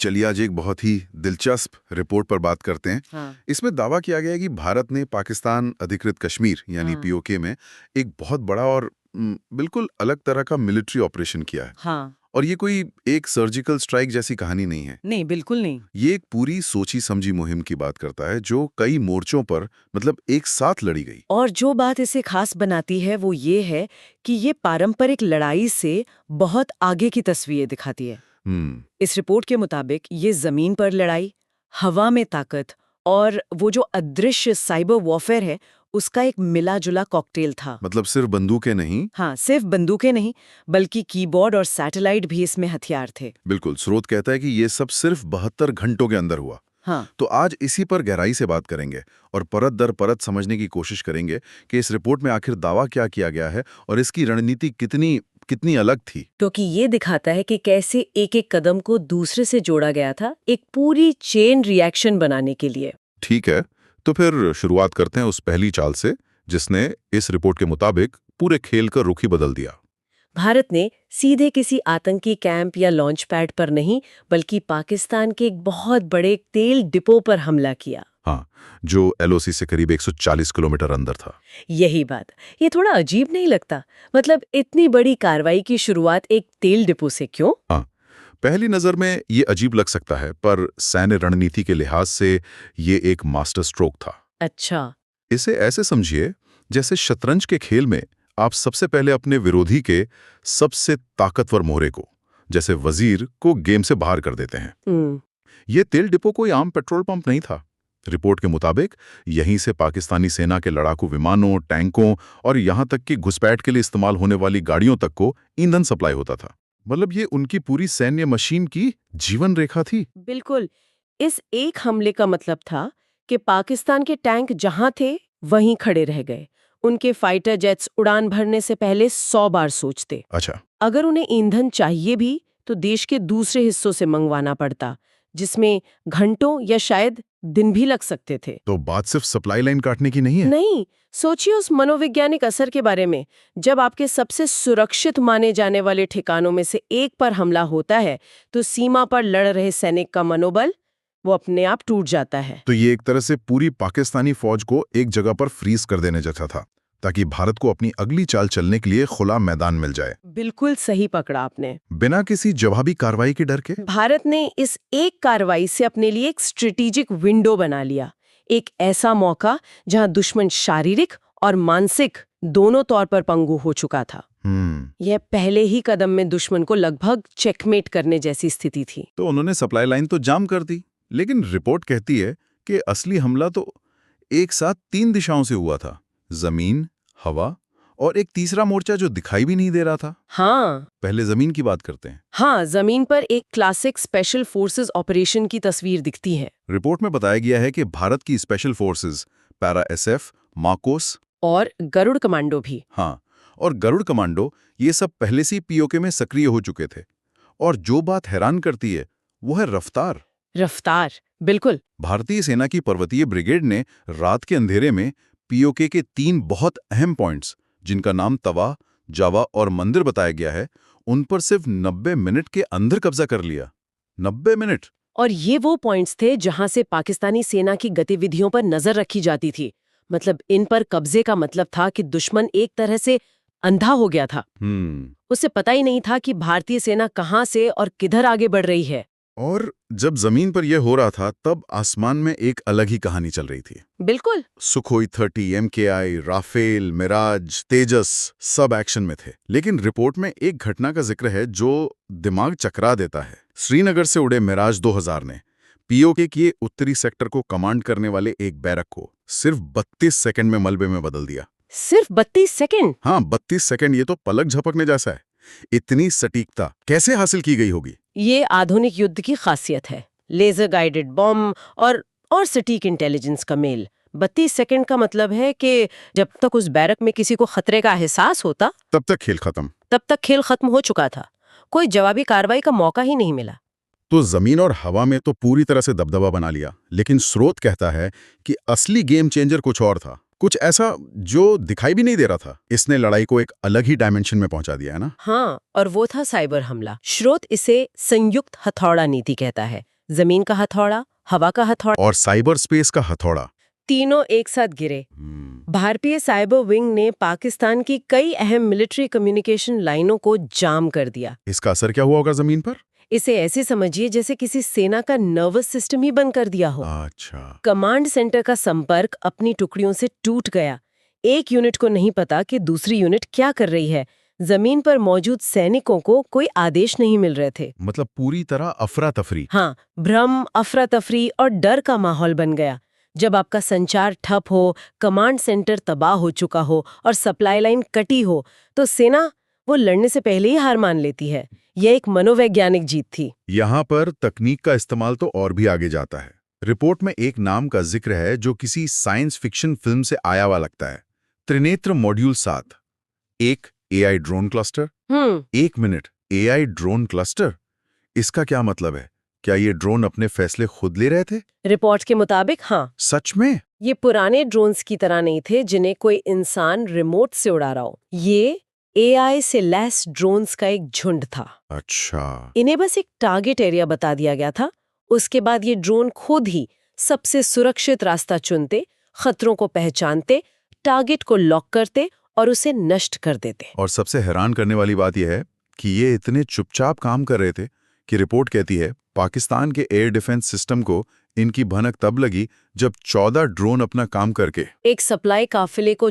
चलिए आज एक बहुत ही दिलचस्प रिपोर्ट पर बात करते हैं। हाँ, इसमें दावा किया गया है कि भारत ने पाकिस्तान अधिकृत कश्मीर यानी हाँ, पीओके में एक बहुत बड़ा और बिल्कुल अलग तरह का मिलिट्री ऑपरेशन किया है। हाँ। और ये कोई एक सर्जिकल स्ट्राइक जैसी कहानी नहीं है। नहीं, बिल्कुल नहीं। ये एक पूरी सोची समझी मुहिम की बात करता है जो कई मोर्चों पर मतलब एक साथ लड़ी गई। और जो बात इसे खास बनाती है वो ये है कि ये पारंपरिक लड़ाई से बहुत आगे की तस्वीरें दिखाती है। हम्म। इस रिपोर्ट के मुताबिक ये जमीन पर लड़ाई, हवा में ताकत और वो जो अदृश्य साइबर वॉरफेयर है, उसका एक मिला-जुला कॉकटेल था। मतलब सिर्फ बंदूकें नहीं। हाँ, सिर्फ बंदूकें नहीं, बल्कि कीबोर्ड और सैटेलाइट भी इसमें हथियार थे। बिल्कुल, स्रोत कहता है कि ये सब सिर्फ 72 घंटों के अंदर हुआ। हाँ, तो आज इसी पर गहराई से बात करेंगे और परत दर परत समझने की कोशिश करेंगे कि इस रिपोर्ट में आखिर दावा क्या किया गया है और इसकी रणनीति कितनी कितनी अलग थी। क्योंकि ये दिखाता है कि कैसे एक-एक कदम को दूसरे से जोड़ा गया था, एक पूरी चेन रिएक्शन बनाने के लिए। ठीक है, तो फिर शुरुआत करते हैं उस पहली चाल से जिसने इस रिपोर्ट के मुताबिक पूरे खेल का रुख ही बदल दिया। भारत ने सीधे किसी आतंकी कैंप या लॉन्च पैड पर नहीं, बल्कि पाकिस्तान के एक बहुत बड़े तेल डिपो पर हमला किया। हाँ, जो एलओसी से करीब 140 किलोमीटर अंदर था। यही बात, ये थोड़ा अजीब नहीं लगता? मतलब इतनी बड़ी कार्रवाई की शुरुआत एक तेल डिपो से क्यों? हाँ, पहली नजर में ये अजीब लग सकता है, पर सैन्य रणनीति के लिहाज से ये एक मास्टर स्ट्रोक था। अच्छा। इसे ऐसे समझिए जैसे शतरंज के खेल में आप सबसे पहले अपने विरोधी के सबसे ताकतवर मोहरे को, जैसे वजीर को, गेम से बाहर कर देते हैं। ये तेल डिपो कोई आम पेट्रोल पंप नहीं था। रिपोर्ट के मुताबिक यहीं से पाकिस्तानी सेना के लड़ाकू विमानों, टैंकों और यहां तक कि घुसपैठ के लिए इस्तेमाल होने वाली गाड़ियों तक को ईंधन सप्लाई होता था। मतलब ये उनकी पूरी सैन्य मशीन की जीवन रेखा थी। बिल्कुल। इस एक हमले का मतलब था कि पाकिस्तान के टैंक जहां थे वहीं खड़े रह गए। उनके फाइटर जेट्स उड़ान भरने से पहले 100 बार सोचते। अच्छा, अगर उन्हें ईंधन चाहिए भी तो देश के दूसरे हिस्सों से मंगवाना पड़ता, जिसमें घंटों या शायद दिन भी लग सकते थे। तो बात सिर्फ सप्लाई लाइन काटने की नहीं है। नहीं, सोचिए उस मनोवैज्ञानिक असर के बारे में। जब आपके सबसे सुरक्षित माने जाने वाले ठिकानों में से एक पर हमला होता है, तो सीमा पर लड़ रहे सैनिक का मनोबल वो अपने आप टूट जाता है। तो ये एक तरह से पूरी पाकिस्तानी फौज को एक जगह पर फ्रीज कर देने जैसा था, ताकि भारत को अपनी अगली चाल चलने के लिए खुला मैदान मिल जाए, बिल्कुल सही पकड़ा आपने। बिना किसी जवाबी कार्रवाई के डर के। भारत ने इस एक कार्रवाई से अपने लिए एक स्ट्रेटेजिक विंडो बना लिया, एक ऐसा मौका जहां दुश्मन शारीरिक और मानसिक दोनों तौर पर पंगु हो चुका था। यह पहले ही कदम में दुश्मन को लगभग चेकमेट करने जैसी स्थिति थी। तो उन्होंने सप्लाई लाइन तो जाम कर दी, लेकिन रिपोर्ट कहती है कि असली हमला तो एक साथ 3 दिशाओं से हुआ था, जमीन, हवा और एक तीसरा मोर्चा जो दिखाई भी नहीं दे रहा था। हाँ, पहले जमीन की बात करते हैं। हाँ, जमीन पर एक क्लासिक स्पेशल फोर्सेस ऑपरेशन की तस्वीर दिखती है। रिपोर्ट में बताया गया है कि भारत की स्पेशल फोर्सेस, पैरा एसएफ, माकोस और गरुड़ कमांडो भी। हाँ, और गरुड़ कमांडो, ये सब पहले से पीओके में सक्रिय हो चुके थे। और जो बात हैरान करती है वो है रफ्तार। रफ्तार, बिल्कुल। भारतीय सेना की पर्वतीय ब्रिगेड ने रात के अंधेरे में पीओके के 3 बहुत अहम पॉइंट्स, जिनका नाम तवा, जावा और मंदिर बताया गया है, उन पर सिर्फ 90 मिनट के अंदर कब्जा कर लिया। 90 मिनट। और ये वो पॉइंट्स थे जहां से पाकिस्तानी सेना की गतिविधियों पर नजर रखी जाती थी। मतलब इन पर कब्जे का मतलब था कि दुश्मन एक तरह से अंधा हो गया था। उसे पता ही नहीं था कि भारतीय सेना कहां से और किधर आगे बढ़ रही है। और जब जमीन पर यह हो रहा था तब आसमान में एक अलग ही कहानी चल रही थी। बिल्कुल। सुखोई 30, एमकेआई, राफेल, मिराज, तेजस सब एक्शन में थे। लेकिन रिपोर्ट में एक घटना का जिक्र है जो दिमाग चकरा देता है। श्रीनगर से उड़े मिराज 2000 ने पीओके के उत्तरी सेक्टर को कमांड करने वाले एक बैरक को सिर्फ 32 सेकंड में मलबे में बदल दिया। सिर्फ 32 सेकंड? हाँ, 32 सेकंड, ये तो पलक झपकने जैसा है। इतनी सटीकता कैसे हासिल की गई होगी? ये आधुनिक युद्ध की खासियत है। लेजर गाइडेड बॉम्ब और सटीक इंटेलिजेंस का मेल। 32 सेकंड का मतलब है कि जब तक उस बैरक में किसी को खतरे का एहसास होता, तब तक खेल खत्म। तब तक खेल खत्म हो चुका था। कोई जवाबी कार्रवाई का मौका ही नहीं मिला। तो जमीन और हवा में तो पूरी तरह से दबदबा बना लिया, लेकिन स्रोत कहता है कि असली गेम चेंजर कुछ और था, कुछ ऐसा जो दिखाई भी नहीं दे रहा था। इसने लड़ाई को एक अलग ही डायमेंशन में पहुंचा दिया है ना। हाँ, और वो था साइबर हमला। स्रोत इसे संयुक्त हथौड़ा नीति कहता है। जमीन का हथौड़ा, हवा का हथौड़ा, और साइबर स्पेस का हथौड़ा। तीनों एक साथ गिरे। भारतीय साइबर विंग ने पाकिस्तान की कई अहम मिलिट्री कम्युनिकेशन लाइनों को जाम कर दिया। इसका असर क्या हुआ होगा जमीन पर? इसे ऐसे समझिए जैसे किसी सेना का नर्वस सिस्टम ही बंद कर दिया हो। अच्छा। कमांड सेंटर का संपर्क अपनी टुकड़ियों से टूट गया। एक यूनिट को नहीं पता कि दूसरी यूनिट क्या कर रही है। जमीन पर मौजूद सैनिकों को कोई आदेश नहीं मिल रहे थे। मतलब पूरी तरह अफरा तफरी। हाँ, भ्रम, अफरा तफरी और डर का माहौल बन गया। जब आपका संचार ठप हो, कमांड सेंटर तबाह हो चुका हो और सप्लाई लाइन कटी हो, तो सेना वो लड़ने से पहले ही हार मान लेती है। यह एक मनोवैज्ञानिक जीत थी। यहाँ पर तकनीक का इस्तेमाल तो और भी आगे जाता है। रिपोर्ट में एक नाम का जिक्र है जो किसी साइंस फिक्शन फिल्म से आया हुआ लगता है। त्रिनेत्र मॉड्यूल 7। एक AI drone cluster. 1 minute, AI drone cluster? इसका क्या मतलब है? क्या ये ड्रोन अपने फैसले खुद ले रहे थे? रिपोर्ट के मुताबिक हाँ। सच में? ये पुराने ड्रोन्स की तरह नहीं थे जिन्हें कोई इंसान रिमोट से उड़ा रहा हो। ये एआई से लैस ड्रोन्स का एक झुंड था। अच्छा। इन्हें बस एक टारगेट एरिया बता दिया गया था। उसके बाद ये ड्रोन खुद ही सबसे सुरक्षित रास्ता चुनते, खतरों को पहचानते, टारगेट को लॉक करते और उसे नष्ट कर देते। और सबसे हैरान करने वाली बात यह है कि ये इतने चुपचाप काम कर रहे थे कि रिपोर्ट कहती है पाकिस्तान के एयर डिफेंस सिस्टम को इनकी भनक तब लगी जब 14 ड्रोन अपना काम करके एक सप्लाई काफिले को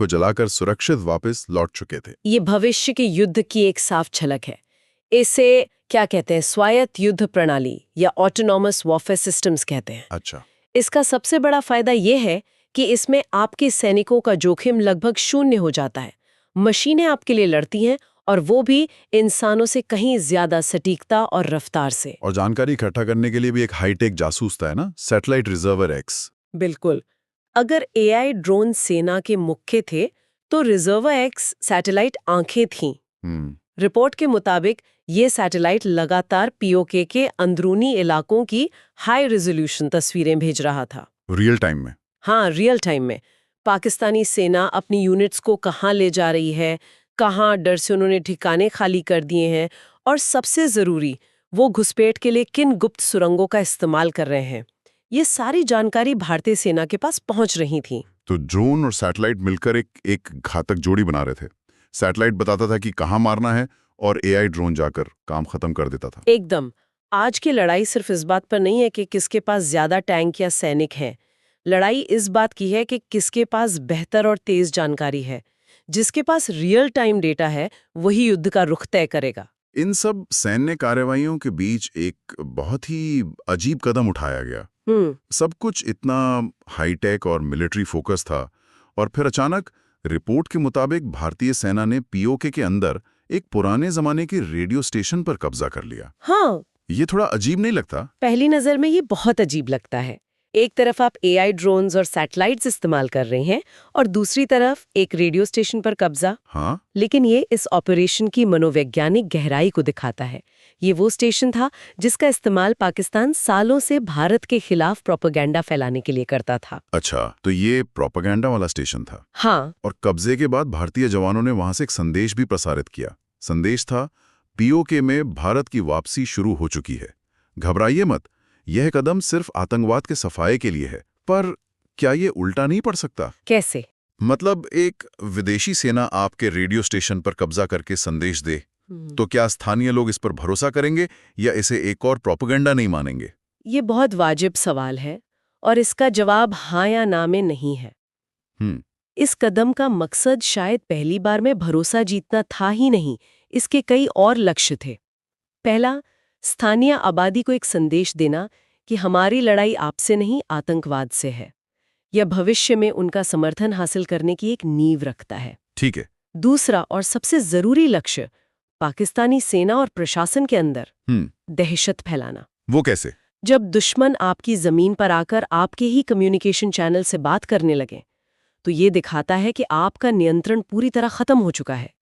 जलाकर सुरक्षित वापस लौट चुके थे। ये भविष्य के युद्ध की एक साफ झलक है। इसे क्या कहते हैं? स्वायत्त युद्ध प्रणाली या ऑटोनॉमस वॉरफेयर सिस्टम्स कहते हैं। अच्छा। इसका सबसे बड़ा फायदा ये है कि इसमें आपके सैनिकों का जोखिम लगभग शून्य हो जाता है। मशीनें आपके लिए लड़ती हैं और वो भी इंसानों से कहीं ज्यादा सटीकता और रफ्तार से। और जानकारी इकट्ठा करने के लिए भी एक हाईटेक जासूस था, है ना? Satellite reservoir x. बिल्कुल। अगर एआई ड्रोन सेना के मुख्य थे तो रिजर्वर एक्स सैटेलाइट आंखें थीं। रिपोर्ट के मुताबिक ये सैटेलाइट लगातार पीओके के अंदरूनी इलाकों की हाई रेजोल्यूशन तस्वीरें भेज रहा था। रियल टाइम में? हाँ, रियल टाइम में। पाकिस्तानी सेना अपनी यूनिट्स को कहाँ ले जा रही है, कहाँ डर से उन्होंने ठिकाने खाली कर दिए हैं, और सबसे जरूरी, वो घुसपैठ के लिए किन गुप्त सुरंगों का इस्तेमाल कर रहे हैं। ये सारी जानकारी भारतीय सेना के पास पहुंच रही थी। तो ड्रोन और सैटेलाइट मिलकर एक घातक जोड़ी बना रहे थे। सैटेलाइट बताता था कि कहाँ मारना है और एआई ड्रोन जाकर काम खत्म कर देता था। एकदम। आज की लड़ाई सिर्फ इस बात पर नहीं है कि किसके पास ज्यादा टैंक या सैनिक हैं। लड़ाई इस बात की है कि किसके पास बेहतर और तेज जानकारी है। जिसके पास रियल टाइम डेटा है वही युद्ध का रुख तय करेगा। इन सब सैन्य कार्रवाइयों के बीच एक बहुत ही अजीब कदम उठाया गया। सब कुछ इतना हाईटेक और मिलिट्री फोकस था, और फिर अचानक रिपोर्ट के मुताबिक भारतीय सेना ने पीओके के अंदर एक पुराने जमाने के रेडियो स्टेशन पर कब्जा कर लिया। हाँ, ये थोड़ा अजीब नहीं लगता? पहली नजर में ये बहुत अजीब लगता है। एक तरफ आप एआई ड्रोन्स और सैटेलाइट्स इस्तेमाल कर रहे हैं और दूसरी तरफ एक रेडियो स्टेशन पर कब्जा। हाँ? लेकिन ये इस ऑपरेशन की मनोवैज्ञानिक गहराई को दिखाता है। ये वो स्टेशन था जिसका इस्तेमाल पाकिस्तान सालों से भारत के खिलाफ प्रोपेगेंडा फैलाने के लिए करता था। अच्छा, तो ये प्रोपेगेंडा वाला स्टेशन था। हाँ। और कब्जे के बाद भारतीय जवानों ने वहां से एक संदेश भी प्रसारित किया। संदेश था, पीओके में भारत की वापसी शुरू हो चुकी है, घबराइए मत, यह कदम सिर्फ आतंकवाद के सफाये के लिए है। पर क्या ये उल्टा नहीं पड़ सकता? कैसे? मतलब एक विदेशी सेना आपके रेडियो स्टेशन पर कब्जा करके संदेश दे, तो क्या स्थानीय लोग इस पर भरोसा करेंगे या इसे एक और प्रोपेगेंडा नहीं मानेंगे? ये बहुत वाजिब सवाल है और इसका जवाब हाँ या ना में नहीं है। इस कदम का मकसद शायद पहली बार में भरोसा जीतना था ही नहीं, इसके कई और लक्ष्य थे। पहला, स्थानीय आबादी को एक संदेश देना कि हमारी लड़ाई आपसे नहीं आतंकवाद से है। यह भविष्य में उनका समर्थन हासिल करने की एक नींव रखता है। ठीक है। दूसरा और सबसे जरूरी लक्ष्य, पाकिस्तानी सेना और प्रशासन के अंदर दहशत फैलाना। वो कैसे? जब दुश्मन आपकी जमीन पर आकर आपके ही कम्युनिकेशन चैनल से बात करने लगे, तो ये दिखाता है कि आपका नियंत्रण पूरी तरह खत्म हो चुका है।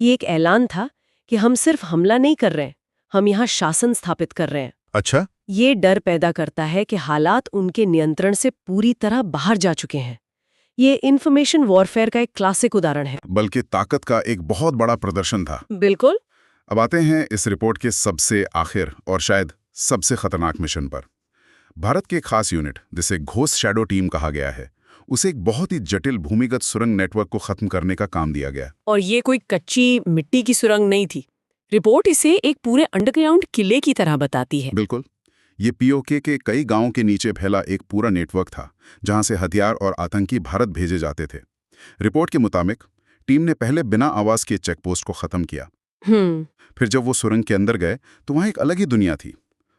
ये एक ऐलान था कि हम सिर्फ हमला नहीं कर रहे, हम यहाँ शासन स्थापित कर रहे हैं। अच्छा। ये डर पैदा करता है कि हालात उनके नियंत्रण से पूरी तरह बाहर जा चुके हैं। ये इंफॉर्मेशन वॉरफेयर का एक क्लासिक उदाहरण है। बल्कि ताकत का एक बहुत बड़ा प्रदर्शन था। बिल्कुल। अब आते हैं इस रिपोर्ट के सबसे आखिर और शायद सबसे खतरनाक मिशन पर। भारत की एक खास यूनिट, जिसे घोस्ट शैडो टीम कहा गया है, उसे एक बहुत ही जटिल भूमिगत सुरंग नेटवर्क को खत्म करने का काम दिया गया। और ये कोई कच्ची मिट्टी की सुरंग नहीं थी। रिपोर्ट इसे एक पूरे अंडरग्राउंड किले की तरह बताती है। बिल्कुल, ये पीओके के कई गांवों के नीचे फैला एक पूरा नेटवर्क था, जहां से हथियार और आतंकी भारत भेजे जाते थे। रिपोर्ट के मुताबिक टीम ने पहले बिना आवाज के चेकपोस्ट को खत्म किया। फिर जब वो सुरंग के अंदर गए तो वहां एक अलग ही दुनिया थी।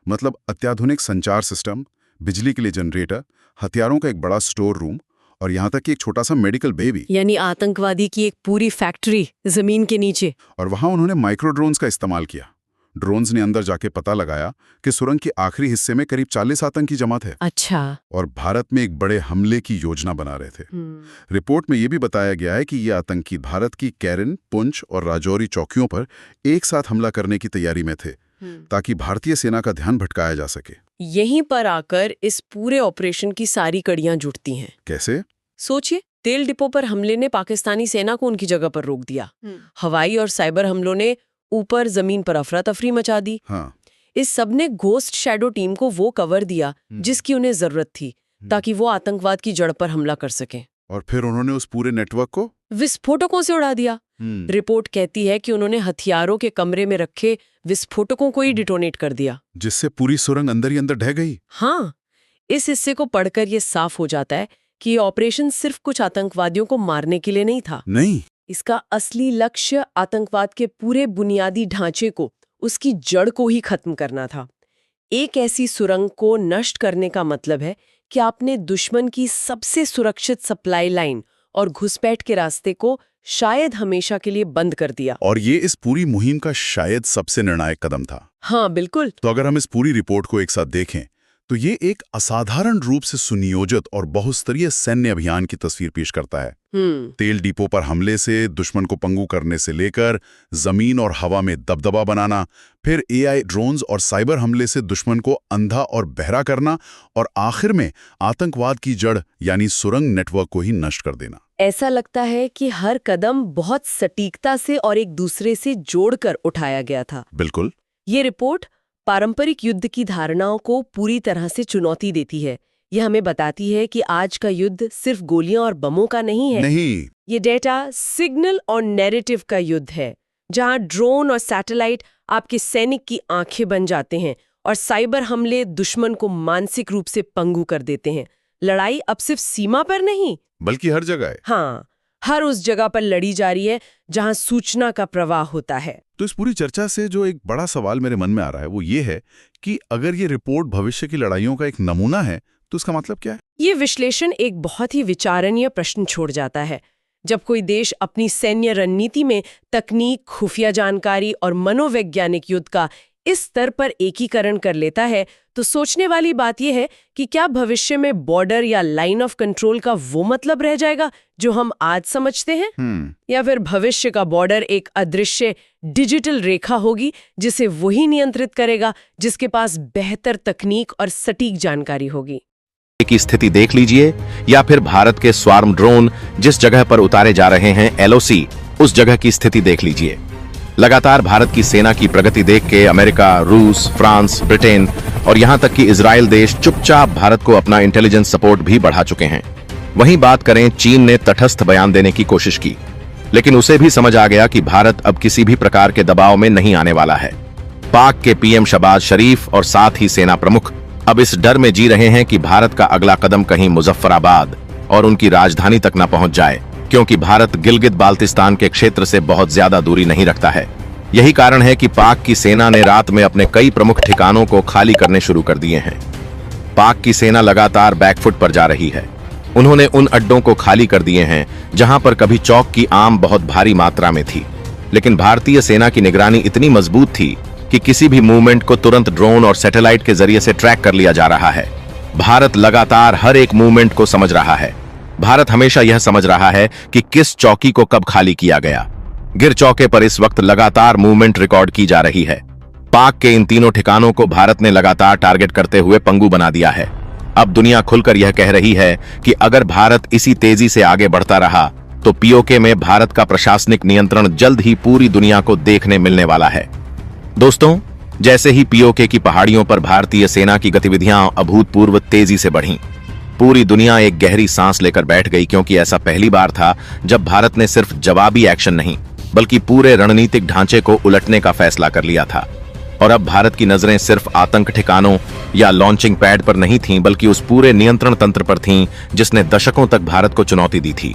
मतलब अत्याधुनिक संचार सिस्टम, बिजली के लिए जनरेटर, हथियारों का एक बड़ा स्टोर रूम और यहाँ तक कि एक छोटा सा मेडिकल बे भी। यानी आतंकवादी की एक पूरी फैक्ट्री जमीन के नीचे। और वहां उन्होंने माइक्रो ड्रोन्स का इस्तेमाल किया। ड्रोन्स ने अंदर जाके पता लगाया कि सुरंग के आखिरी हिस्से में करीब 40 आतंकी जमा थे। अच्छा। और भारत में एक बड़े हमले की योजना बना रहे थे। रिपोर्ट में यह भी बताया गया है कि ये आतंकी भारत की कैरन, पुंछ और राजौरी चौकियों पर एक साथ हमला करने की तैयारी में थे, ताकि भारतीय सेना का ध्यान भटकाया जा सके। यहीं पर आकर इस पूरे ऑपरेशन की सारी कड़ियां जुड़ती हैं। कैसे? सोचिए, तेल डिपो पर हमले ने पाकिस्तानी सेना को उनकी जगह पर रोक दिया। हवाई और साइबर हमलों ने ऊपर जमीन पर अफरा तफरी मचा दी। हाँ। इस सब ने घोस्ट शैडो टीम को वो कवर दिया जिसकी उन्हें जरूरत थी, ताकि वो आतंकवाद की जड़ पर हमला कर सकें। और फिर उन्होंने उस पूरे नेटवर्क को विस्फोटकों से उड़ा दिया। रिपोर्ट कहती है कि उन्होंने हथियारों के कमरे में रखे विस्फोटकों को ही डिटोनेट कर दिया, जिससे पूरी सुरंग अंदर ही अंदर ढह गई। हाँ, इस हिस्से को पढ़कर ये साफ हो जाता है कि ये ऑपरेशन सिर्फ कुछ आतंकवादियों को मारने के लिए नहीं था। नहीं, इसका असली लक्ष्य आतंकवाद के पूरे बुनियादी ढांचे को, उसकी जड़ को ही खत्म करना था। एक ऐसी सुरंग को नष्ट करने का मतलब है कि आपने दुश्मन की सबसे सुरक्षित सप्लाई लाइन और घुसपैठ के रास्ते को शायद हमेशा के लिए बंद कर दिया। और ये इस पूरी मुहिम का शायद सबसे निर्णायक कदम था। हाँ, बिल्कुल। तो अगर हम इस पूरी रिपोर्ट को एक साथ देखें तो ये एक असाधारण रूप से सुनियोजित और बहुस्तरीय सैन्य अभियान की तस्वीर पेश करता है। तेल डिपो पर हमले से दुश्मन को पंगु करने से लेकर जमीन और हवा में दबदबा बनाना, फिर एआई ड्रोन्स और साइबर हमले से दुश्मन को अंधा और बहरा करना, और आखिर में आतंकवाद की जड़ यानी सुरंग नेटवर्क को ही नष्ट कर देना। ऐसा लगता है कि हर कदम बहुत सटीकता से और एक दूसरे से जोड़कर उठाया गया था। बिल्कुल। ये रिपोर्ट पारंपरिक युद्ध की धारणाओं को पूरी तरह से चुनौती देती है। यह हमें बताती है कि आज का युद्ध सिर्फ गोलियां और बमों का नहीं है। ये डेटा, सिग्नल और नैरेटिव का युद्ध है, जहां ड्रोन और सैटेलाइट आपके सैनिक की आंखें बन जाते हैं और साइबर हमले दुश्मन को मानसिक रूप से पंगु कर देते हैं। लड़ाई अब सिर्फ सीमा पर नहीं, बल्कि हर जगह है। हाँ, हर उस जगह पर लड़ी जा रही है जहां सूचना का प्रवाह होता है। तो इस पूरी चर्चा से जो एक बड़ा सवाल मेरे मन में आ रहा है वो ये है कि अगर ये रिपोर्ट भविष्य की लड़ाइयों का एक नमूना है तो इसका मतलब क्या है? ये विश्लेषण एक बहुत ही विचारणीय प्रश्न छोड़ जाता है। जब कोई देश अपनी सैन्य रणनीति में तकनीक, खुफिया जानकारी और मनोवैज्ञानिक युद्ध का इस स्तर पर एकीकरण कर लेता है, तो सोचने वाली बात यह है कि क्या भविष्य में बॉर्डर या लाइन ऑफ कंट्रोल का वो मतलब रह जाएगा जो हम आज समझते हैं, या फिर भविष्य का बॉर्डर एक अदृश्य डिजिटल रेखा होगी जिसे वही नियंत्रित करेगा जिसके पास बेहतर तकनीक और सटीक जानकारी होगी। की स्थिति देख लीजिए, या फिर भारत के स्वार्म ड्रोन जिस जगह पर उतारे जा रहे हैं एलओसी, उस जगह की स्थिति देख लीजिए। लगातार भारत की सेना की प्रगति देख के अमेरिका, रूस, फ्रांस, ब्रिटेन और यहां तक कि इजराइल देश चुपचाप भारत को अपना इंटेलिजेंस सपोर्ट भी बढ़ा चुके हैं। वहीं बात करें, चीन ने तटस्थ बयान देने की कोशिश की, लेकिन उसे भी समझ आ गया कि भारत अब किसी भी प्रकार के दबाव में नहीं आने वाला है। पाक के पीएम शहबाज शरीफ और साथ ही सेना प्रमुख अब इस डर में जी रहे हैं कि भारत का अगला कदम कहीं मुजफ्फराबाद और उनकी राजधानी तक न पहुंच जाए, क्योंकि भारत गिलगित बाल्तिस्तान के क्षेत्र से बहुत ज्यादा दूरी नहीं रखता है। यही कारण है कि पाक की सेना ने रात में अपने कई प्रमुख ठिकानों को खाली करने शुरू कर दिए हैं। पाक की सेना लगातार बैकफुट पर जा रही है। उन्होंने उन अड्डों को खाली कर दिए हैं जहां पर कभी चौक की आम बहुत भारी मात्रा में थी, लेकिन भारतीय सेना की निगरानी इतनी मजबूत थी कि किसी भी मूवमेंट को तुरंत ड्रोन और सैटेलाइट के जरिए से ट्रैक कर लिया जा रहा है। भारत लगातार हर एक मूवमेंट को समझ रहा है। भारत हमेशा यह समझ रहा है कि किस चौकी को कब खाली किया गया। गिर चौके पर इस वक्त लगातार मूवमेंट रिकॉर्ड की जा रही है। पाक के इन तीनों ठिकानों को भारत ने लगातार टारगेट करते हुए पंगु बना दिया है। अब दुनिया खुलकर यह कह रही है कि अगर भारत इसी तेजी से आगे बढ़ता रहा तो पीओके में भारत का प्रशासनिक नियंत्रण जल्द ही पूरी दुनिया को देखने मिलने वाला है। दोस्तों, जैसे ही पीओके की पहाड़ियों पर भारतीय सेना की गतिविधियां अभूतपूर्व तेजी से बढ़ीं, पूरी दुनिया एक गहरी सांस लेकर बैठ गई, क्योंकि ऐसा पहली बार था जब भारत ने सिर्फ जवाबी एक्शन नहीं बल्कि पूरे रणनीतिक ढांचे को उलटने का फैसला कर लिया था। और अब भारत की नजरें सिर्फ आतंक ठिकानों या लॉन्चिंग पैड पर नहीं थीं, बल्कि उस पूरे नियंत्रण तंत्र पर थीं जिसने दशकों तक भारत को चुनौती दी थी।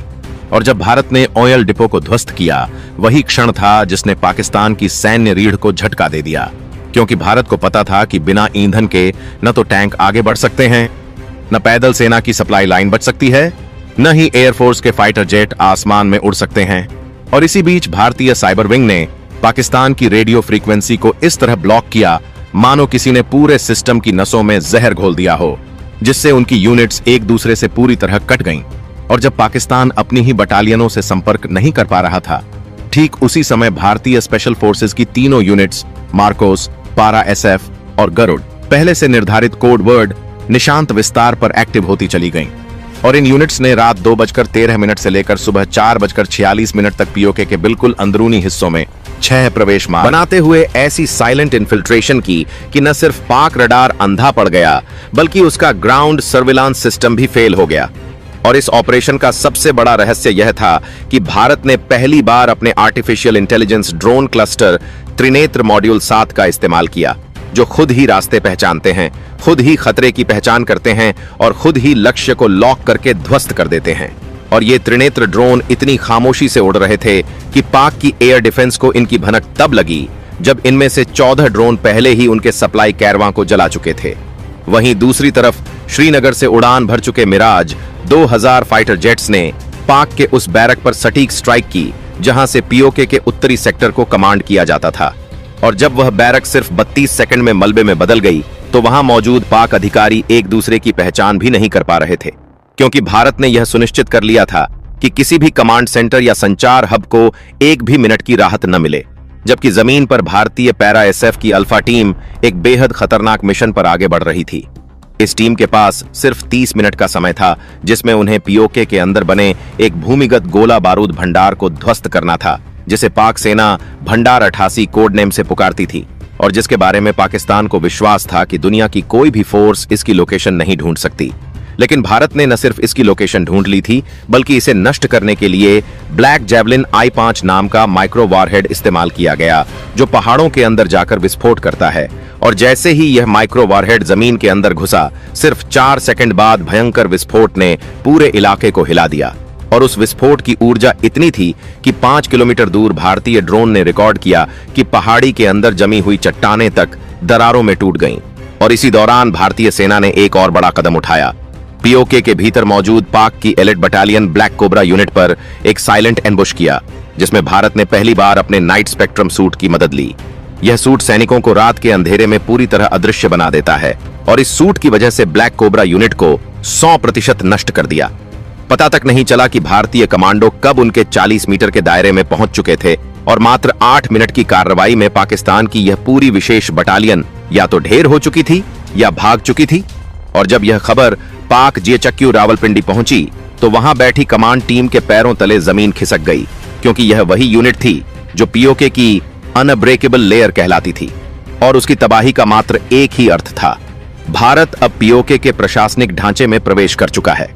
और जब भारत ने ऑयल डिपो को ध्वस्त किया, वही क्षण था जिसने पाकिस्तान की सैन्य रीढ़ को झटका दे दिया, क्योंकि भारत को पता था कि बिना ईंधन के न तो टैंक आगे बढ़ सकते हैं, न पैदल सेना की सप्लाई लाइन बच सकती है, न ही एयरफोर्स के फाइटर जेट आसमान में उड़ सकते हैं। और इसी बीच भारतीय साइबर विंग ने पाकिस्तान की रेडियो फ्रीक्वेंसी को इस तरह ब्लॉक किया मानो किसी ने पूरे सिस्टम की नसों में जहर घोल दिया हो, जिससे उनकी यूनिट्स एक दूसरे से पूरी तरह कट गईं। और जब पाकिस्तान अपनी ही बटालियनों से संपर्क नहीं कर पा रहा था, ठीक उसी समय भारतीय स्पेशल फोर्सेज की तीनों यूनिट्स मार्कोस, पारा एसएफ और गरुड़ पहले से निर्धारित कोड वर्ड निशांत विस्तार पर एक्टिव होती चली गईं। और इन यूनिट्स ने रात 2:13 से लेकर सुबह 4:46 तक पीओके के बिल्कुल अंदरूनी हिस्सों में 6 प्रवेश मार्ग बनाते हुए ऐसी साइलेंट इन्फिल्ट्रेशन की कि न सिर्फ पाक रडार अंधा पड़ गया, बल्कि उसका ग्राउंड सर्विलांस सिस्टम भी फेल हो गया। और इस ऑपरेशन का सबसे बड़ा रहस्य यह था कि भारत ने पहली बार अपने artificial intelligence drone cluster Trinetra module 7 का इस्तेमाल किया, जो खुद ही रास्ते पहचानते हैं, खुद ही खतरे की पहचान करते हैं और खुद ही लक्ष्य को लॉक करके ध्वस्त कर देते हैं। और ये त्रिनेत्र ड्रोन इतनी खामोशी से उड़ रहे थे कि पाक की एयर डिफेंस को इनकी भनक तब लगी जब इनमें से 14 ड्रोन पहले ही उनके सप्लाई कैरवां को जला चुके थे। वहीं दूसरी तरफ श्रीनगर से उड़ान भर चुके मिराज 2000 फाइटर जेट्स ने पाक के उस बैरक पर सटीक स्ट्राइक की जहां से पीओके के उत्तरी सेक्टर को कमांड किया जाता था। और जब वह बैरक सिर्फ 32 सेकंड में मलबे में बदल गई, तो वहां मौजूद पाक अधिकारी एक दूसरे की पहचान भी नहीं कर पा रहे थे, क्योंकि भारत ने यह सुनिश्चित कर लिया था कि किसी भी कमांड सेंटर या संचार हब को एक भी मिनट की राहत न मिले। जबकि जमीन पर भारतीय पैरा एसएफ की अल्फा टीम एक बेहद खतरनाक मिशन पर आगे बढ़ रही थी। इस टीम के पास सिर्फ 30 मिनट का समय था, जिसमें उन्हें पीओके के अंदर बने एक भूमिगत गोला बारूद भंडार को ध्वस्त करना था, जिसे पाक सेना भंडार 88 कोड नेम से पुकारती थी, और जिसके बारे में पाकिस्तान को विश्वास था कि दुनिया की कोई भी फोर्स इसकी लोकेशन नहीं ढूंढ सकती। लेकिन भारत ने न सिर्फ इसकी लोकेशन ढूंढ ली थी, बल्कि इसे नष्ट करने के लिए ब्लैक जैवलिन I-5 नाम का माइक्रो वारहेड इस्तेमाल किया गया, जो पहाड़ों के अंदर जाकर विस्फोट करता है। और जैसे ही यह माइक्रो वारहेड जमीन के अंदर घुसा, सिर्फ 4 सेकंड बाद भयंकर विस्फोट ने पूरे इलाके को हिला दिया। और उस विस्फोट की ऊर्जा इतनी थी कि 5 किलोमीटर दूर भारतीय ड्रोन ने रिकॉर्ड किया कि पहाड़ी के अंदर जमी हुई चट्टानें तक दरारों में टूट गईं। और इसी दौरान भारतीय सेना ने एक और बड़ा कदम उठाया। पीओके के भीतर मौजूद पाक की elite battalion black cobra unit पर एक साइलेंट एम्बुश किया, जिसमें भारत ने पहली बार अपने नाइट स्पेक्ट्रम सूट की मदद ली। यह सूट सैनिकों को रात के अंधेरे में पूरी तरह अदृश्य बना देता है, और इस सूट की वजह से ब्लैक कोबरा यूनिट को 100% नष्ट कर दिया। पता तक नहीं चला कि भारतीय कमांडो कब उनके 40 मीटर के दायरे में पहुंच चुके थे, और मात्र 8 मिनट की कार्रवाई में पाकिस्तान की यह पूरी विशेष बटालियन या तो ढेर हो चुकी थी या भाग चुकी थी। और जब यह खबर पाक जेएचक्यू रावलपिंडी पहुंची, तो वहां बैठी कमांड टीम के पैरों तले जमीन खिसक गई, क्योंकि यह वही यूनिट थी जो पीओके की अनब्रेकेबल लेयर कहलाती थी। और उसकी तबाही का मात्र एक ही अर्थ था, भारत अब पीओके के प्रशासनिक ढांचे में प्रवेश कर चुका है।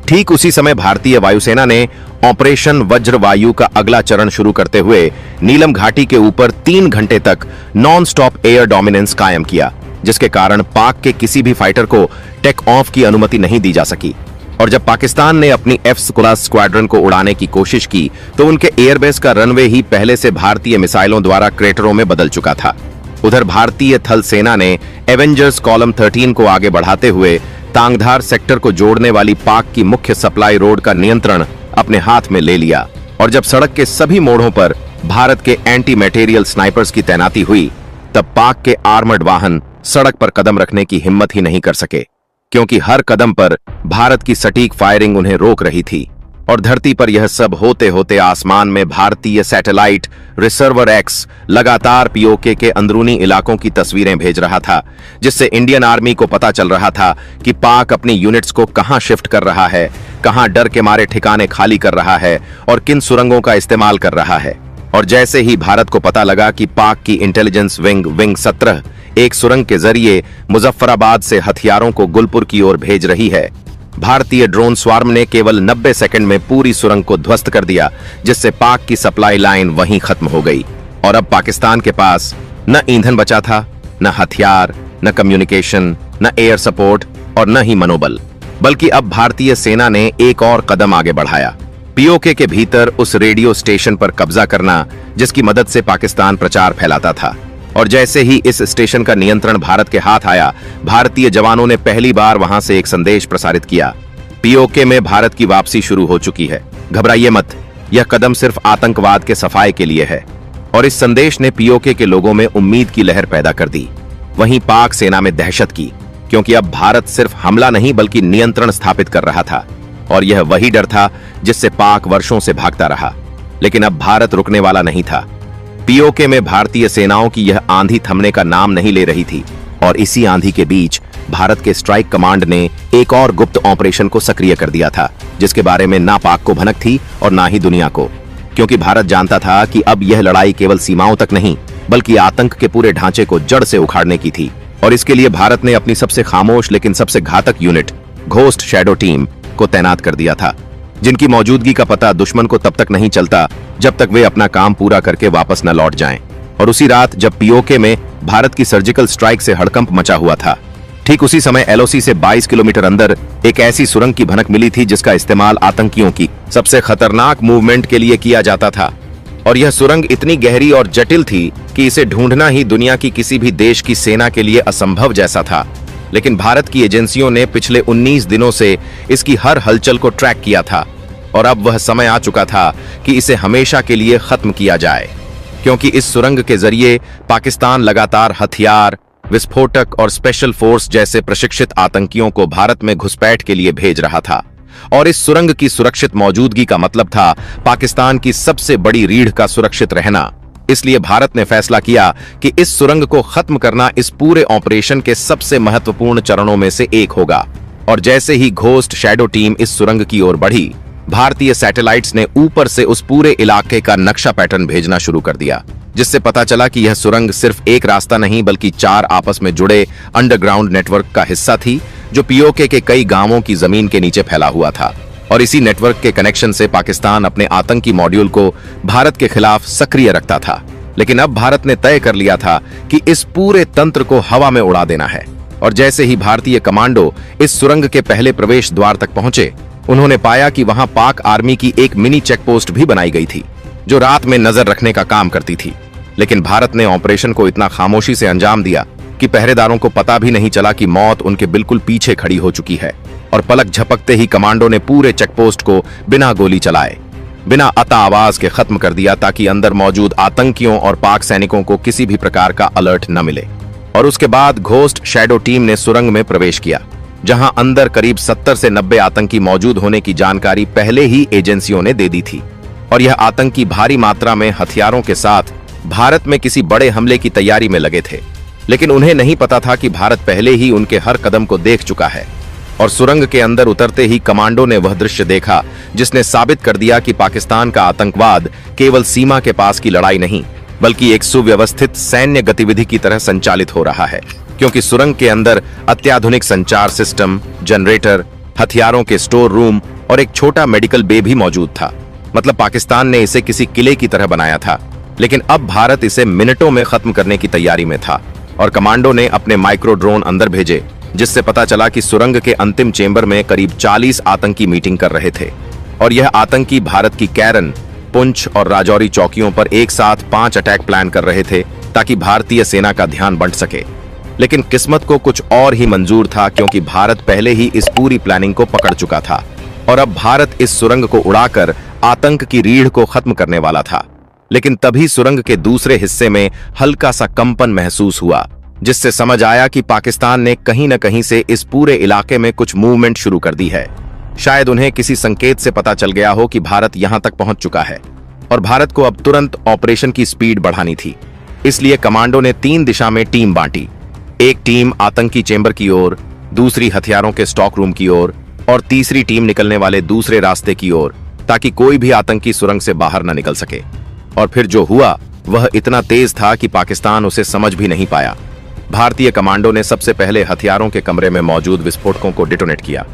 ठीक उसी समय भारतीय वायुसेना ने ऑपरेशन वज्रवायु का अगला चरण शुरू करते हुए नीलम घाटी के ऊपर 3 घंटे तक नॉन स्टॉप एयर डोमिनेंस कायम किया, जिसके कारण पाक के किसी भी फाइटर को टेक ऑफ की अनुमति नहीं दी जा सकी। और जब पाकिस्तान ने अपनी F-16 स्क्वाड्रन को उड़ाने की कोशिश की, तो उनके एयरबेस का रनवे ही पहले से भारतीय मिसाइलों द्वारा क्रेटरों में बदल चुका था। उधर भारतीय थल सेना ने एवेंजर्स कॉलम 13 को आगे बढ़ाते हुए तांगधार सेक्टर को जोड़ने वाली पाक की मुख्य सप्लाई रोड का नियंत्रण अपने हाथ में ले लिया। और जब सड़क के सभी मोड़ों पर भारत के एंटी मटेरियल स्नाइपर्स की तैनाती हुई, तब पाक के आर्मर्ड वाहन सड़क पर कदम रखने की हिम्मत ही नहीं कर सके, क्योंकि हर कदम पर भारत की सटीक फायरिंग उन्हें रोक रही थी। और धरती पर यह सब होते होते आसमान में भारतीय सैटेलाइट रिसर्वर एक्स लगातार पीओके के अंदरूनी इलाकों की तस्वीरें भेज रहा था, जिससे इंडियन आर्मी को पता चल रहा था कि पाक अपनी यूनिट्स को कहां शिफ्ट कर रहा है, कहां डर के मारे ठिकाने खाली कर रहा है और किन सुरंगों का इस्तेमाल कर रहा है। और जैसे ही भारत को पता लगा कि पाक की इंटेलिजेंस विंग 17 एक सुरंग के जरिए मुजफ्फराबाद से हथियारों को गुलपुर की ओर भेज रही है, भारतीय ड्रोन स्वार्म ने केवल 90 सेकंड में पूरी सुरंग को ध्वस्त कर दिया, जिससे पाक की सप्लाई लाइन वहीं खत्म हो गई। और अब पाकिस्तान के पास न ईंधन बचा था, न हथियार, न कम्युनिकेशन, न एयर सपोर्ट और न ही मनोबल। बल्कि अब भारतीय सेना ने एक और कदम आगे बढ़ाया, पीओके के भीतर उस रेडियो स्टेशन पर कब्जा करना जिसकी मदद से पाकिस्तान प्रचार फैलाता था। और जैसे ही इस स्टेशन का नियंत्रण भारत के हाथ आया, भारतीय जवानों ने पहली बार वहां से एक संदेश प्रसारित किया, पीओके में भारत की वापसी शुरू हो चुकी है, घबराइए मत, यह कदम सिर्फ आतंकवाद के सफाए के लिए है। और इस संदेश ने पीओके के लोगों में उम्मीद की लहर पैदा कर दी। वहीं पाक सेना में दहशत की, क्योंकि अब भारत सिर्फ हमला नहीं बल्कि नियंत्रण स्थापित कर रहा था। और यह वही डर था जिससे पाक वर्षों से भागता रहा। लेकिन अब भारत रुकने वाला नहीं था। पीओके में भारतीय सेनाओं की यह आंधी थमने का नाम नहीं ले रही थी। और इसी आंधी के बीच भारत के स्ट्राइक कमांड ने एक और गुप्त ऑपरेशन को सक्रिय कर दिया था, जिसके बारे में ना पाक को भनक थी और ना ही दुनिया को। क्योंकि भारत जानता था कि अब यह लड़ाई केवल सीमाओं तक नहीं बल्कि आतंक के पूरे ढांचे को जड़ से उखाड़ने की थी। और इसके लिए भारत ने अपनी सबसे खामोश लेकिन सबसे घातक यूनिट घोस्ट शैडो टीम को तैनात कर दिया था, जिनकी मौजूदगी का पता दुश्मन को तब तक नहीं चलता जब तक वे अपना काम पूरा करके वापस न लौट जाएं। और उसी रात जब पीओके में भारत की सर्जिकल स्ट्राइक से हड़कंप मचा हुआ था, ठीक उसी समय एलओसी से 22 किलोमीटर अंदर एक ऐसी सुरंग की भनक मिली थी जिसका इस्तेमाल आतंकियों की सबसे खतरनाक मूवमेंट के लिए किया जाता था। और यह सुरंग इतनी गहरी और जटिल थी कि इसे ढूंढना ही दुनिया की किसी भी देश की सेना के लिए असंभव जैसा था। लेकिन भारत की एजेंसियों ने पिछले 19 दिनों से इसकी हर हलचल को ट्रैक किया था। और अब वह समय आ चुका था कि इसे हमेशा के लिए खत्म किया जाए, क्योंकि इस सुरंग के जरिए पाकिस्तान लगातार हथियार, विस्फोटक और स्पेशल फोर्स जैसे प्रशिक्षित आतंकियों को भारत में घुसपैठ के लिए भेज रहा था। और इस सुरंग की सुरक्षित मौजूदगी का मतलब था पाकिस्तान की सबसे बड़ी रीढ़ का सुरक्षित रहना। इसलिए भारत ने फैसला किया कि इस सुरंग को खत्म करना इस पूरे ऑपरेशन के सबसे महत्वपूर्ण चरणों में से एक होगा। और जैसे ही घोस्ट शैडो टीम इस सुरंग की ओर बढ़ी, भारतीय सैटेलाइट्स ने ऊपर से उस पूरे इलाके का नक्शा पैटर्न भेजना शुरू कर दिया, जिससे पता चला कि यह सुरंग सिर्फ एक रास्ता नहीं बल्कि 4 आपस में जुड़े अंडरग्राउंड नेटवर्क का हिस्सा थी, जो पीओके के कई गांवों की जमीन के नीचे फैला हुआ था। और इसी नेटवर्क के कनेक्शन से पाकिस्तान अपने आतंकी मॉड्यूल को भारत के खिलाफ सक्रिय रखता था। लेकिन अब भारत ने तय कर लिया था कि इस पूरे तंत्र को हवा में उड़ा देना है। और जैसे ही भारतीय कमांडो इस सुरंग के पहले प्रवेश द्वार तक पहुंचे, उन्होंने पाया कि वहां पाक आर्मी की एक मिनी चेकपोस्ट भी बनाई गई थी, जो रात में नजर रखने का काम करती थी। लेकिन भारत ने ऑपरेशन को इतना खामोशी से अंजाम दिया कि पहरेदारों को पता भी नहीं चला कि मौत उनके बिल्कुल पीछे खड़ी हो चुकी है। और पलक झपकते ही कमांडो ने पूरे चेकपोस्ट को बिना गोली चलाए, बिना अता आवाज के खत्म कर दिया, ताकि अंदर मौजूद आतंकियों और पाक सैनिकों को किसी भी प्रकार का अलर्ट न मिले। और उसके बाद घोस्ट शैडो टीम ने सुरंग में प्रवेश किया, जहां अंदर करीब 70 से 90 आतंकी मौजूद होने की जानकारी पहले ही एजेंसियों ने दे दी थी। और यह आतंकी भारी मात्रा में हथियारों के साथ भारत में किसी बड़े हमले की तैयारी में लगे थे। लेकिन उन्हें नहीं पता था कि भारत पहले ही उनके हर कदम को देख चुका है। और सुरंग के अंदर उतरते ही कमांडो ने वह दृश्य देखा जिसने साबित कर दिया कि पाकिस्तान का आतंकवाद केवल सीमा के पास की लड़ाई नहीं बल्कि एक सुव्यवस्थित सैन्य गतिविधि की तरह संचालित हो रहा है। क्योंकि सुरंग के अंदर अत्याधुनिक संचार सिस्टम, जनरेटर, हथियारों के स्टोर रूम और एक छोटा मेडिकल बे भी मौजूद था। मतलब पाकिस्तान ने इसे किसी किले की तरह बनाया था, लेकिन अब भारत इसे मिनटों में खत्म करने की तैयारी में था। और कमांडो ने अपने माइक्रो ड्रोन अंदर भेजे, जिससे पता चला कि सुरंग के अंतिम चेंबर में करीब 40 आतंकी मीटिंग कर रहे थे। और यह आतंकी भारत की कैरन, पुंछ और राजौरी चौकियों पर एक साथ 5 अटैक प्लान कर रहे थे, ताकि भारतीय सेना का ध्यान बंट सके। लेकिन किस्मत को कुछ और ही मंजूर था, क्योंकि भारत पहले ही इस पूरी प्लानिंग को पकड़ चुका था। और अब भारत इस सुरंग को उड़ाकर आतंक की रीढ़ को खत्म करने वाला था। लेकिन तभी सुरंग के दूसरे हिस्से में हल्का सा कंपन महसूस हुआ, जिससे समझ आया कि पाकिस्तान ने कहीं न कहीं से इस पूरे इलाके में कुछ मूवमेंट शुरू कर दी है। शायद उन्हें किसी संकेत से पता चल गया हो कि भारत यहां तक पहुंच चुका है और भारत को अब तुरंत ऑपरेशन की स्पीड बढ़ानी थी। इसलिए कमांडो ने 3 दिशा में टीम बांटी। एक टीम आतंकी चेंबर की ओर, दूसरी हथियारों के स्टॉक रूम की ओर और तीसरी टीम निकलने वाले दूसरे रास्ते की ओर, ताकि कोई भी आतंकी सुरंग से बाहर न निकल सके। और फिर जो हुआ वह इतना तेज था कि पाकिस्तान उसे समझ भी नहीं पाया। भारतीय कमांडो ने सबसे पहले हथियारों के कमरे में मौजूद विस्फोटकों को डिटोनेट किया।